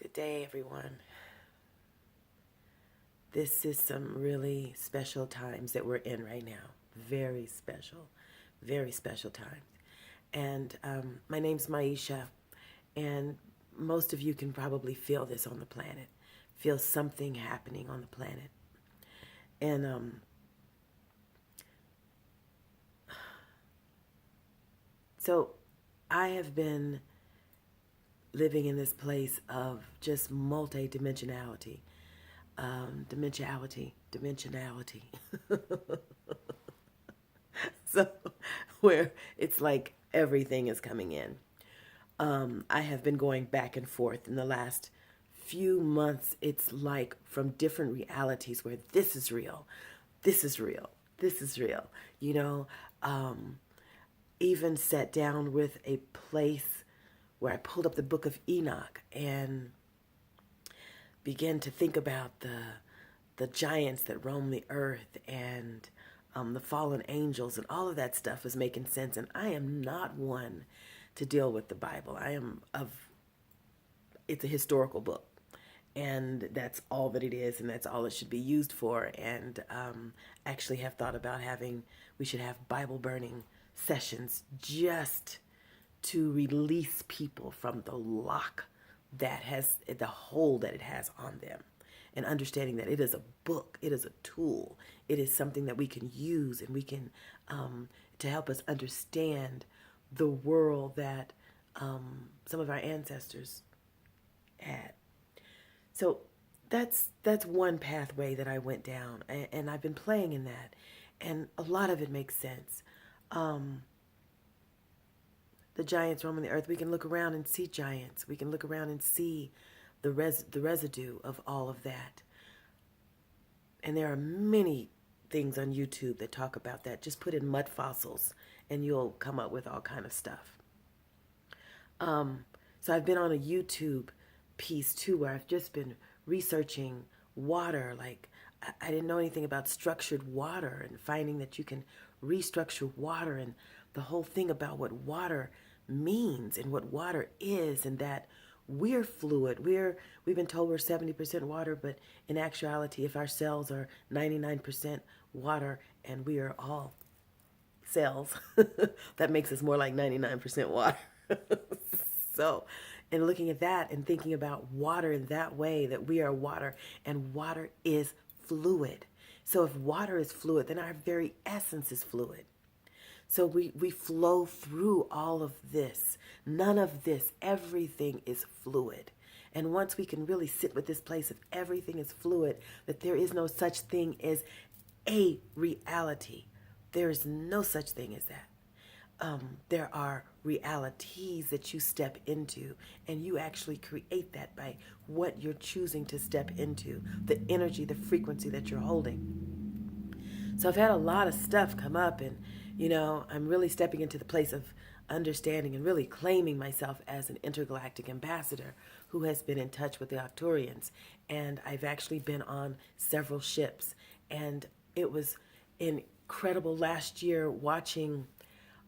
Good day, everyone. This is some really special times that we're in right now. Very special times. And my name's Maisha, and most of you can probably feel this on the planet, feel something happening on the planet. And so I have been living in this place of just multi-dimensionality. Dimensionality. So, where it's like everything is coming in. I have been going back and forth in the last few months. It's like from different realities where this is real, this is real, this is real. You know, even sat down with a place where I pulled up the book of Enoch and began to think about the giants that roam the earth and the fallen angels, and all of that stuff is making sense. And I am not one to deal with the Bible. It's a historical book, and that's all that it is, and that's all it should be used for. And actually have thought about we should have Bible burning sessions just to release people from the lock that has the hold that it has on them, and understanding that it is a book, it is a tool, it is something that we can use, and we can to help us understand the world that some of our ancestors had. So that's one pathway that I went down, and I've been playing in that, and a lot of it makes sense. The giants roaming the earth, we can look around and see giants. We can look around and see the residue of all of that. And there are many things on YouTube that talk about that. Just put in mud fossils and you'll come up with all kind of stuff. So I've been on a YouTube piece too where I've just been researching water. Like I didn't know anything about structured water, and finding that you can restructure water, and the whole thing about what water means and what water is, and that we're fluid. We've been told we're 70% water, but in actuality, if our cells are 99% water and we are all cells, that makes us more like 99% water. So, and looking at that and thinking about water in that way, that we are water, and water is fluid. So if water is fluid, then our very essence is fluid. So we flow through all of this. None of this, everything is fluid. And once we can really sit with this place of everything is fluid, that there is no such thing as a reality. There is no such thing as that. There are realities that you step into, and you actually create that by what you're choosing to step into, the energy, the frequency that you're holding. So I've had a lot of stuff come up, and I'm really stepping into the place of understanding and really claiming myself as an intergalactic ambassador who has been in touch with the Arcturians. And I've actually been on several ships, and it was incredible last year watching.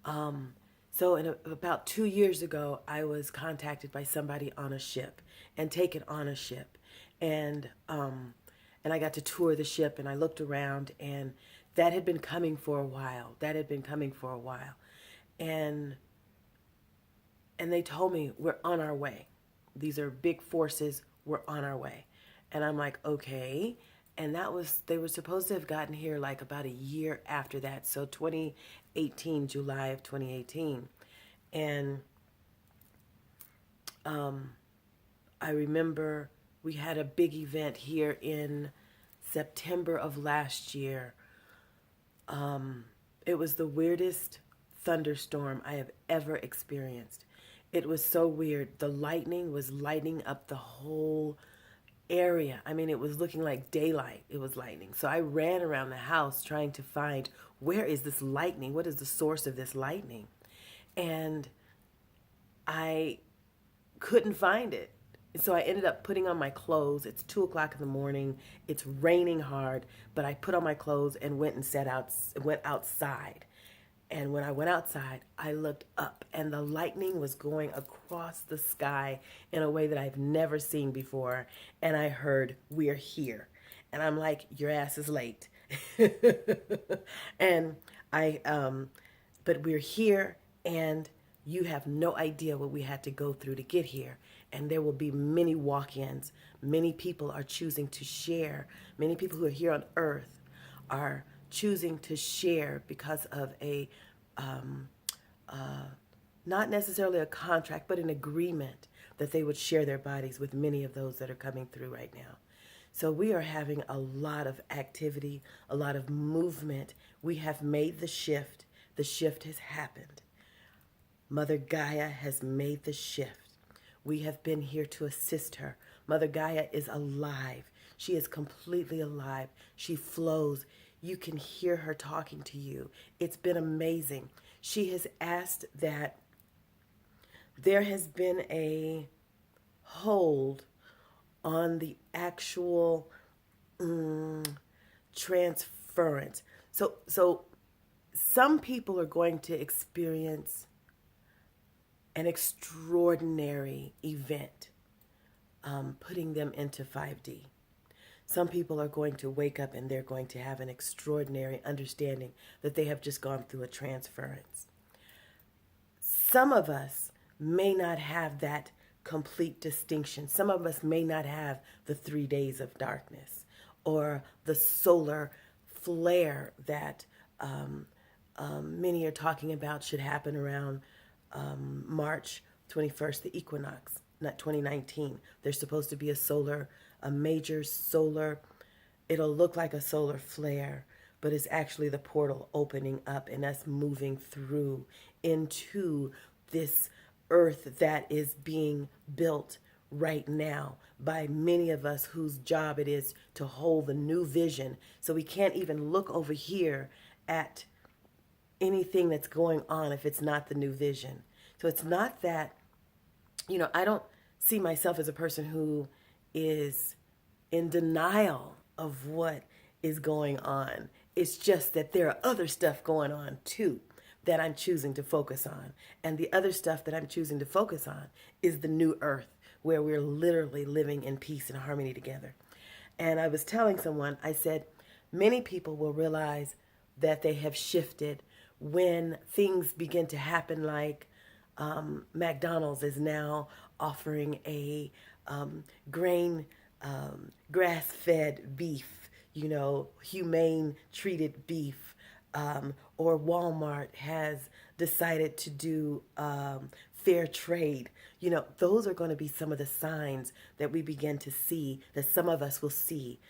About 2 years ago, I was contacted by somebody on a ship and taken on a ship, and I got to tour the ship, and I looked around, and that had been coming for a while. And they told me, we're on our way. These are big forces. We're on our way. And I'm like, okay. And they were supposed to have gotten here like about a year after that. So 2018, July of 2018. And I remember we had a big event here in September of last year. It was the weirdest thunderstorm I have ever experienced. It was so weird. The lightning was lighting up the whole area. I mean, it was looking like daylight. It was lightning. So I ran around the house trying to find, where is this lightning? What is the source of this lightning? And I couldn't find it. So I ended up putting on my clothes. It's 2:00 in the morning. It's raining hard, but I put on my clothes and went outside. And when I went outside, I looked up and the lightning was going across the sky in a way that I've never seen before. And I heard, "We're here." And I'm like, "Your ass is late." and I, but we're here, and you have no idea what we had to go through to get here. And there will be many walk ins. Many people are choosing to share. Many people who are here on earth are choosing to share because of a, not necessarily a contract, but an agreement that they would share their bodies with many of those that are coming through right now. So we are having a lot of activity, a lot of movement. We have made the shift. The shift has happened. Mother Gaia has made the shift. We have been here to assist her. Mother Gaia is alive. She is completely alive. She flows. You can hear her talking to you. It's been amazing. She has asked that there has been a hold on the actual transference. So some people are going to experience an extraordinary event, putting them into 5D. Some people are going to wake up and they're going to have an extraordinary understanding that they have just gone through a transference. Some of us may not have that complete distinction. Some of us may not have the 3 days of darkness or the solar flare that many are talking about should happen around March 21st, the equinox, not 2019. There's supposed to be a major solar, it'll look like a solar flare, but it's actually the portal opening up and us moving through into this earth that is being built right now by many of us whose job it is to hold the new vision. So we can't even look over here at anything that's going on if it's not the new vision. So it's not that, I don't see myself as a person who is in denial of what is going on. It's just that there are other stuff going on too that I'm choosing to focus on. And the other stuff that I'm choosing to focus on is the new earth where we're literally living in peace and harmony together. And I was telling someone, I said, many people will realize that they have shifted when things begin to happen, like McDonald's is now offering a grain, grass-fed beef, humane treated beef, or Walmart has decided to do fair trade. Those are going to be some of the signs that we begin to see, that some of us will see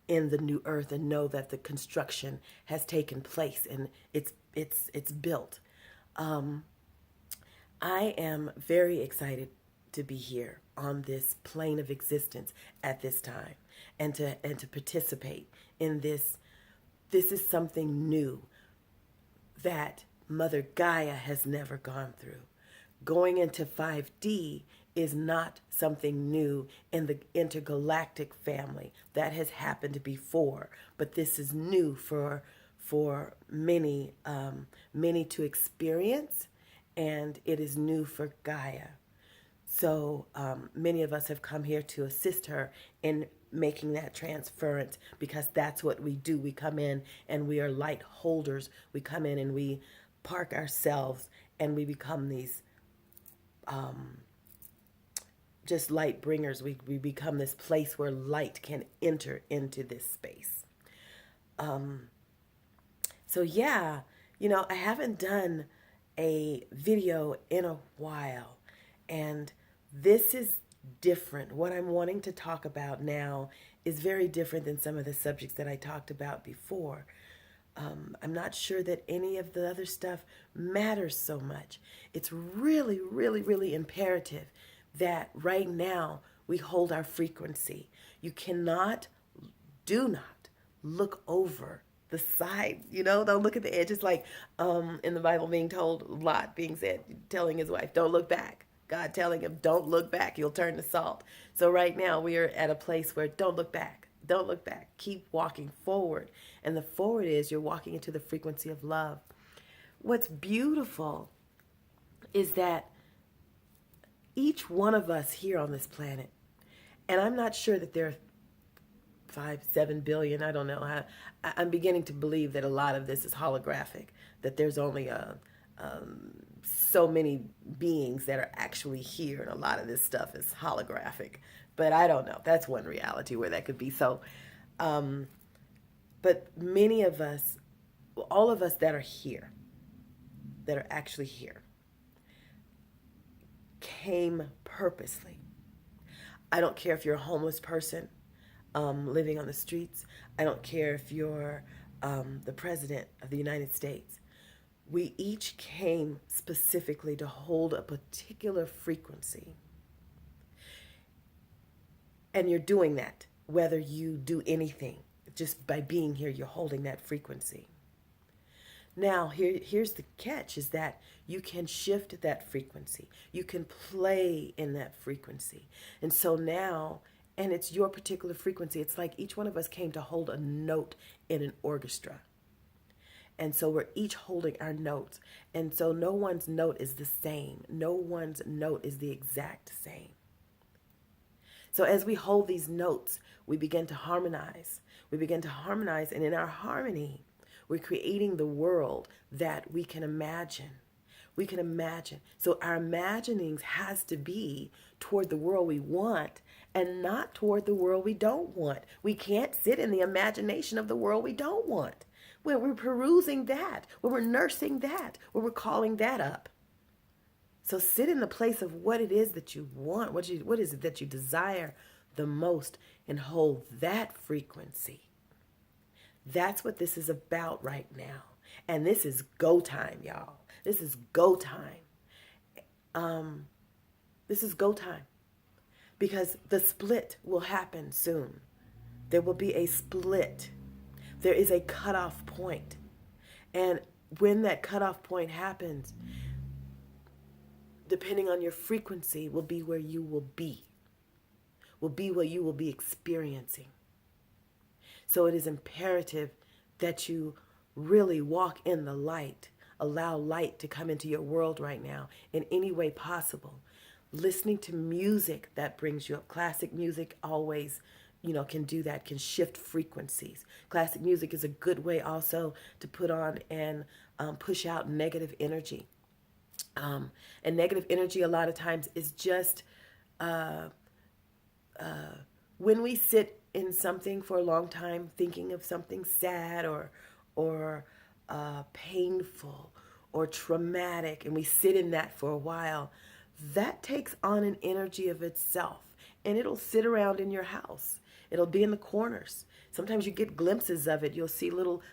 in the new earth and know that the construction has taken place and it's built. I am very excited to be here on this plane of existence at this time and to participate in this. This is something new that Mother Gaia has never gone through. Going into 5D is not something new in the intergalactic family. That has happened before, but this is new for many to experience, and it is new for Gaia. So many of us have come here to assist her in making that transference, because that's what we do. We come in and we are light holders. We come in and we park ourselves and we become these just light bringers. We become this place where light can enter into this space. So yeah, I haven't done a video in a while, and this is different. What I'm wanting to talk about now is very different than some of the subjects that I talked about before. I'm not sure that any of the other stuff matters so much. It's really, really, really imperative that right now we hold our frequency. You do not look over the side, don't look at the edge. It's like in the Bible being told, Lot being said, telling his wife, don't look back. God telling him, don't look back, you'll turn to salt. So right now we are at a place where don't look back. Don't look back. Keep walking forward. And the forward is you're walking into the frequency of love. what's beautiful is that each one of us here on this planet, and I'm not sure that there are 5, 7 billion, I don't know. I'm beginning to believe that a lot of this is holographic, that there's only so many beings that are actually here, and a lot of this stuff is holographic. But I don't know. That's one reality where that could be. So, but many of us, all of us that are here, that are actually here, came purposely. I don't care if you're a homeless person living on the streets. I don't care if you're the president of the United States. We each came specifically to hold a particular frequency. And you're doing that, whether you do anything. Just by being here, you're holding that frequency. Now, here's the catch, is that you can shift that frequency. You can play in that frequency. And so now, and it's your particular frequency. It's like each one of us came to hold a note in an orchestra. And so we're each holding our notes. And so no one's note is the same. No one's note is the exact same. So as we hold these notes, we begin to harmonize. We begin to harmonize, and in our harmony, we're creating the world that we can imagine. We can imagine. So our imaginings has to be toward the world we want and not toward the world we don't want. We can't sit in the imagination of the world we don't want. When we're perusing that, when we're nursing that, when we're calling that up. So sit in the place of what it is that you want, what is it that you desire the most, and hold that frequency. That's what this is about right now. And this is go time, y'all. This is go time. This is go time. Because the split will happen soon. There will be a split. There is a cutoff point. And when that cutoff point happens, depending on your frequency, will be where you will be what you will be experiencing. So it is imperative that you really walk in the light, allow light to come into your world right now in any way possible. Listening to music that brings you up. Classic music always, can do that, can shift frequencies. Classic music is a good way also to put on and push out negative energy. And negative energy a lot of times is just when we sit in something for a long time, thinking of something sad or painful or traumatic, and we sit in that for a while, that takes on an energy of itself, and it'll sit around in your house. It'll be in the corners. Sometimes you get glimpses of it. You'll see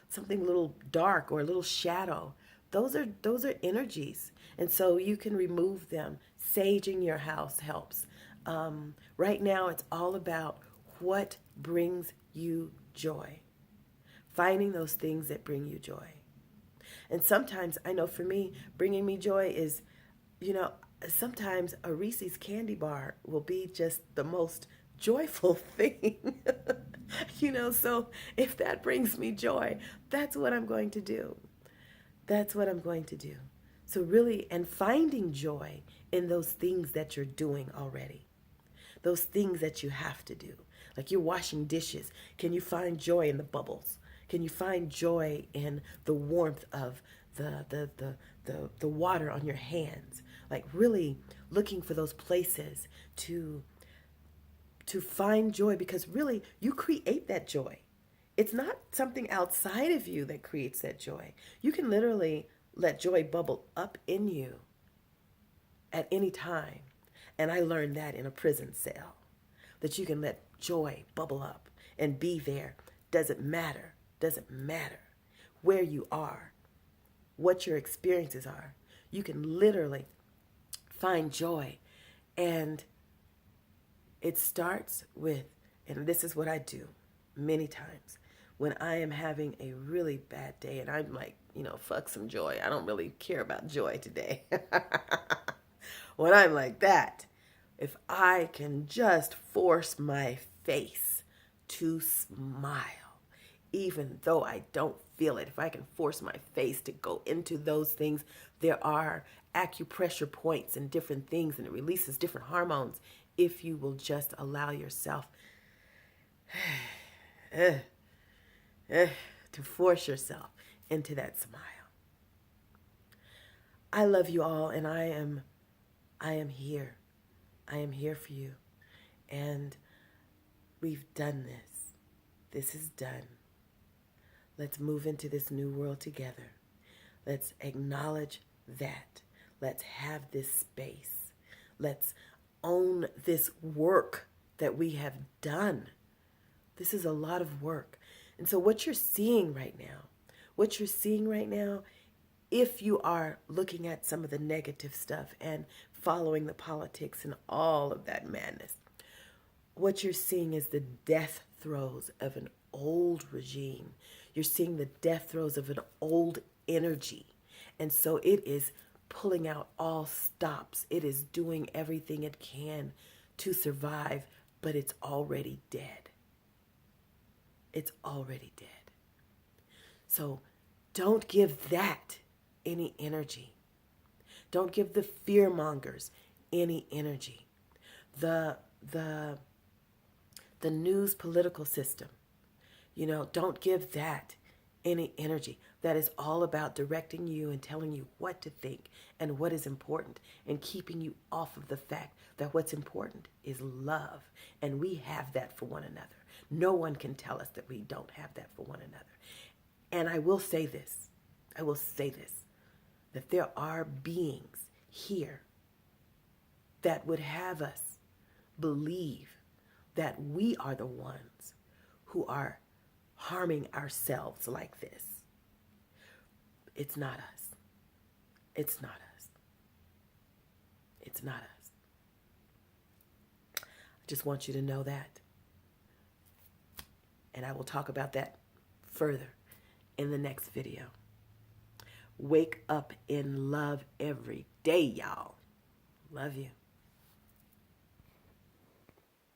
something a little dark or a little shadow. Those are energies, and so you can remove them. Saging your house helps. Right now, it's all about what brings you joy. Finding those things that bring you joy. And sometimes, I know for me, bringing me joy is, sometimes a Reese's candy bar will be just the most joyful thing. So if that brings me joy, that's what I'm going to do. That's what I'm going to do. So really, and finding joy in those things that you're doing already. Those things that you have to do. Like you're washing dishes. Can you find joy in the bubbles? Can you find joy in the warmth of the water on your hands? Like really looking for those places to find joy, because really you create that joy. It's not something outside of you that creates that joy. You can literally let joy bubble up in you at any time. And I learned that in a prison cell, that you can let joy bubble up and be there. Doesn't matter where you are, what your experiences are. You can literally find joy. And it starts with, and this is what I do many times, when I am having a really bad day and I'm like, fuck some joy. I don't really care about joy today. When I'm like that, if I can just force my face to smile, even though I don't feel it, if I can force my face to go into those things, there are acupressure points and different things, and it releases different hormones if you will just allow yourself to force yourself into that smile. I love you all, and I am here. I am here for you. And we've done this. This is done. Let's move into this new world together. Let's acknowledge that. Let's have this space. Let's own this work that we have done. This is a lot of work. And so what you're seeing right now, if you are looking at some of the negative stuff and following the politics and all of that madness, what you're seeing is the death throes of an old regime. You're seeing the death throes of an old energy. And so it is pulling out all stops. It is doing everything it can to survive, but it's already dead. It's already dead. So don't give that any energy. Don't give the fear mongers any energy. The news political system, don't give that any energy. That is all about directing you and telling you what to think and what is important, and keeping you off of the fact that what's important is love. And we have that for one another. No one can tell us that we don't have that for one another. And I will say this, that there are beings here that would have us believe that we are the ones who are harming ourselves like this. It's not us. It's not us. It's not us. I just want you to know that. And I will talk about that further in the next video. Wake up in love every day, y'all. Love you.